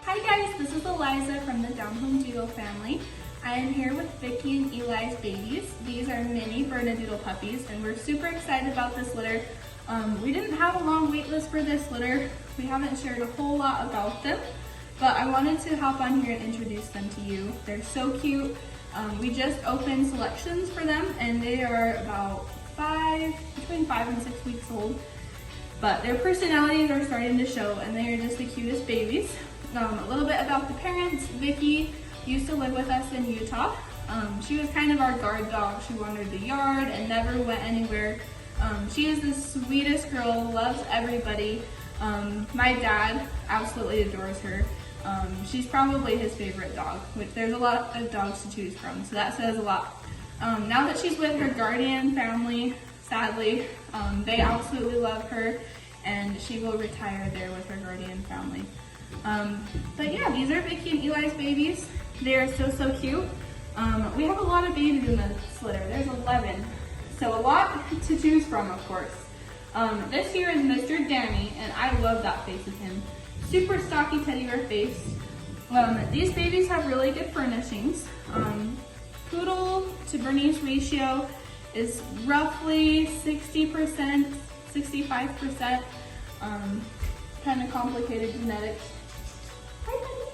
Hi guys, this is Eliza from the Down Home Doodle family. I am here with Vicky and Eli's babies. These are mini Bernedoodle puppies and we're super excited about this litter. We didn't have a long wait list for this litter. We haven't shared a whole lot about them, but I wanted to hop on here and introduce them to you. They're so cute. We just opened selections for them and they are about between 5 and 6 weeks old. But their personalities are starting to show and they are just the cutest babies. A little bit about the parents. Vicky used to live with us in Utah. She was kind of our guard dog. She wandered the yard and never went anywhere. She is the sweetest girl, loves everybody. My dad absolutely adores her. She's probably his favorite dog, which there's a lot of dogs to choose from, so that says a lot. Now that she's with her guardian family, sadly, they absolutely love her and she will retire there with her guardian family. But yeah, these are Vicky and Eli's babies. They are so cute. We have a lot of babies in this litter. There's 11. So a lot to choose from, of course. This here is Mr. Danny, and I love that face of him. Super stocky teddy bear face. These babies have really good furnishings. Poodle to Bernese ratio is roughly 60%, 65%. Kind of complicated genetics.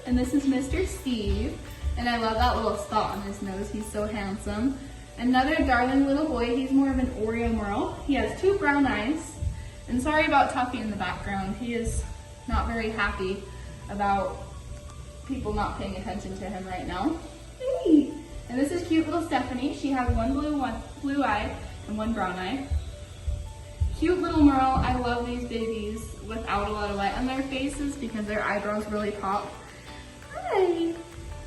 And this is Mr. Steve, and I love that little spot on his nose. He's so handsome. Another darling little boy. He's more of an Oreo Merle. He has 2 brown eyes. And sorry about Tuffy in the background. He is not very happy about people not paying attention to him right now. Hey! And this is cute little Stephanie. She has one blue eye and 1 brown eye. Cute little Merle. I love these babies without a lot of light on their faces because their eyebrows really pop. Hi!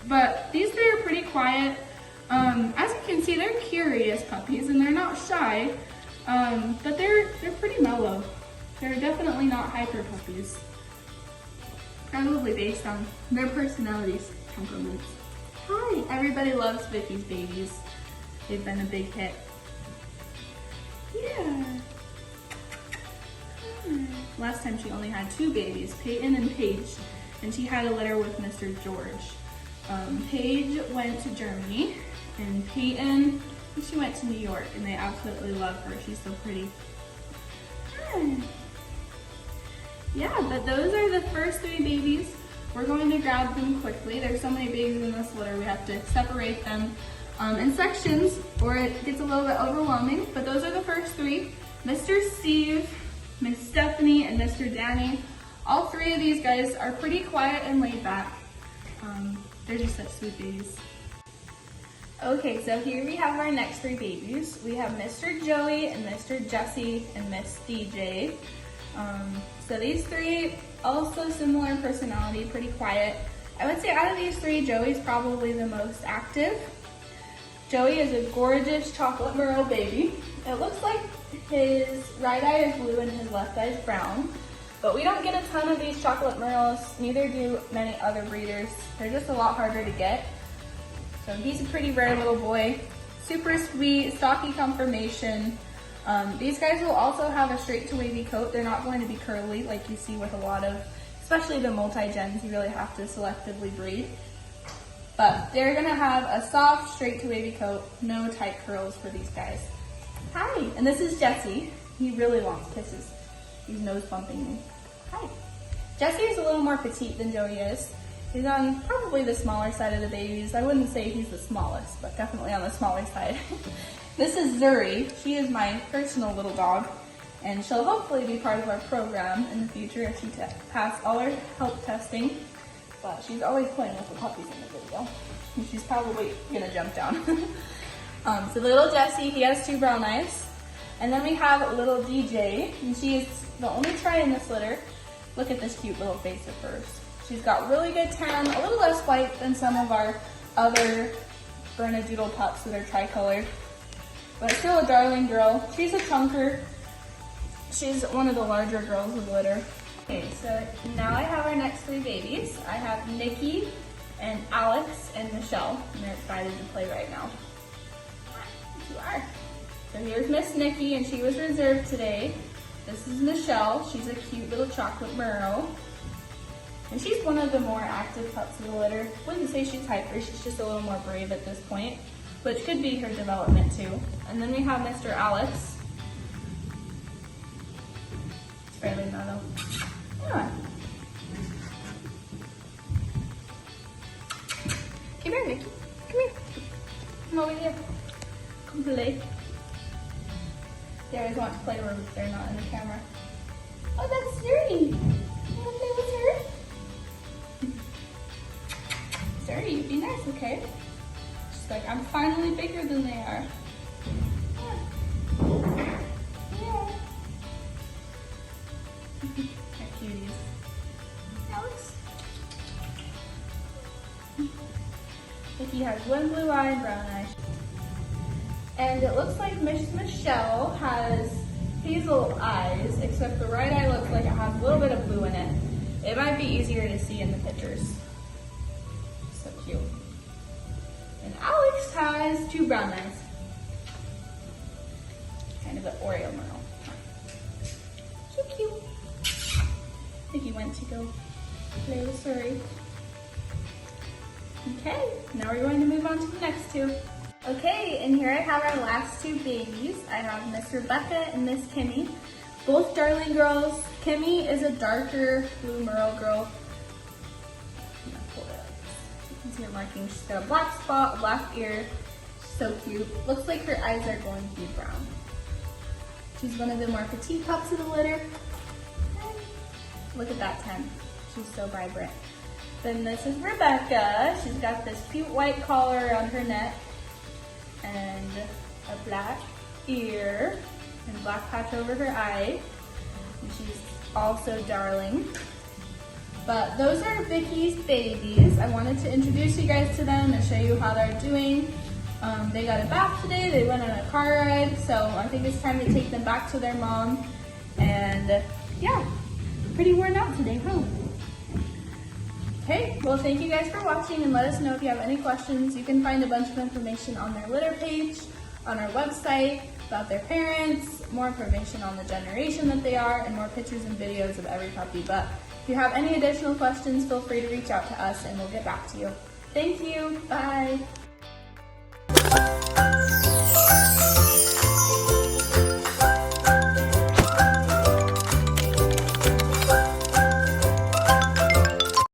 But these 3 are pretty quiet. As you can see, they're curious puppies and they're not shy, but they're pretty mellow. They're definitely not hyper puppies. Probably based on their personalities, temperaments. Hi! Everybody loves Vicky's babies. They've been a big hit. Yeah. Last time she only had 2 babies, Peyton and Paige, and she had a litter with Mr. George. Paige went to Germany, and Peyton, she went to New York, and they absolutely love her. She's so pretty. Yeah, but those are the first 3 babies. We're going to grab them quickly. There's so many babies in this litter, we have to separate them in sections, or it gets a little bit overwhelming. But those are the first 3. Mr. Steve, Miss Stephanie, and Mr. Danny. All 3 of these guys are pretty quiet and laid back. They're just such sweet babies. Okay, so here we have our next 3 babies. We have Mr. Joey and Mr. Jesse and Miss DJ. So these 3, also similar personality, pretty quiet. I would say out of these 3, Joey's probably the most active. Joey is a gorgeous chocolate Merle baby. It looks like his right eye is blue and his left eye is brown. But we don't get a ton of these chocolate Merles, neither do many other breeders. They're just a lot harder to get. So he's a pretty rare little boy. Super sweet, stocky conformation. These guys will also have a straight to wavy coat. They're not going to be curly like you see with a lot of, especially the multi-gens, you really have to selectively breed. But they're gonna have a soft, straight to wavy coat, no tight curls for these guys. Hi, and this is Jesse. He really wants kisses. He's nose bumping me. Hi. Jesse is a little more petite than Joey is. He's on probably the smaller side of the babies. I wouldn't say he's the smallest, but definitely on the smaller side. This is Zuri. She is my personal little dog, and she'll hopefully be part of our program in the future if she passes all her health testing. But she's always playing with the puppies in the video. And she's probably gonna jump down. So little Jessie, he has 2 brown eyes. And then we have little DJ, and she is the only try in this litter. Look at this cute little face of hers. She's got really good tan, a little less white than some of our other Bernedoodle pups that are tricolor. But still a darling girl. She's a chunker. She's one of the larger girls of the litter. Okay, so now I have our next 3 babies. I have Nicky and Alex and Michelle, and they're excited to play right now. You are. So here's Miss Nicky, and she was reserved today. This is Michelle. She's a cute little chocolate Merle. And she's one of the more active pups of the litter. Wouldn't say she's hyper, she's just a little more brave at this point, which could be her development too. And then we have Mr. Alex. It's fairly mellow. Yeah. Come here, Nicky. Come here. Come over here. Come play. They always want to play where they're not in the camera. Oh, that's dirty. You want to play with her? Dirty, be nice, okay? She's like, I'm finally bigger than they are. Yeah. Yeah. They're cuties. Alex? Vicky has one blue eye and brown eye. And it looks like Miss Michelle has hazel eyes, except the right eye looks like it has a little bit of blue in it. It might be easier to see in the pictures. So cute. And Alex has two brown eyes. Kind of an Oreo Merle. So cute. I think he went to go play with Surrey. Okay, now we're going to move on to the next two. Okay, and here I have our last two babies. I have Miss Rebecca and Miss Kimmy, both darling girls. Kimmy is a darker blue Merle girl. I'm gonna pull it up. You can see her markings. She's got a black spot, a black ear. She's so cute. Looks like her eyes are going to be brown. She's one of the more petite pups of the litter. Look at that 10. She's so vibrant. Then this is Rebecca. She's got this cute white collar around her neck and a black ear and a black patch over her eye. And she's also darling. But those are Vicky's babies. I wanted to introduce you guys to them and show you how they're doing. They got a bath today. They went on a car ride. So I think it's time to take them back to their mom. And yeah, pretty worn out today, huh? Okay, well thank you guys for watching, and let us know if you have any questions. You can find a bunch of information on their litter page, on our website, about their parents, more information on the generation that they are, and more pictures and videos of every puppy. But if you have any additional questions, feel free to reach out to us and we'll get back to you. Thank you, bye.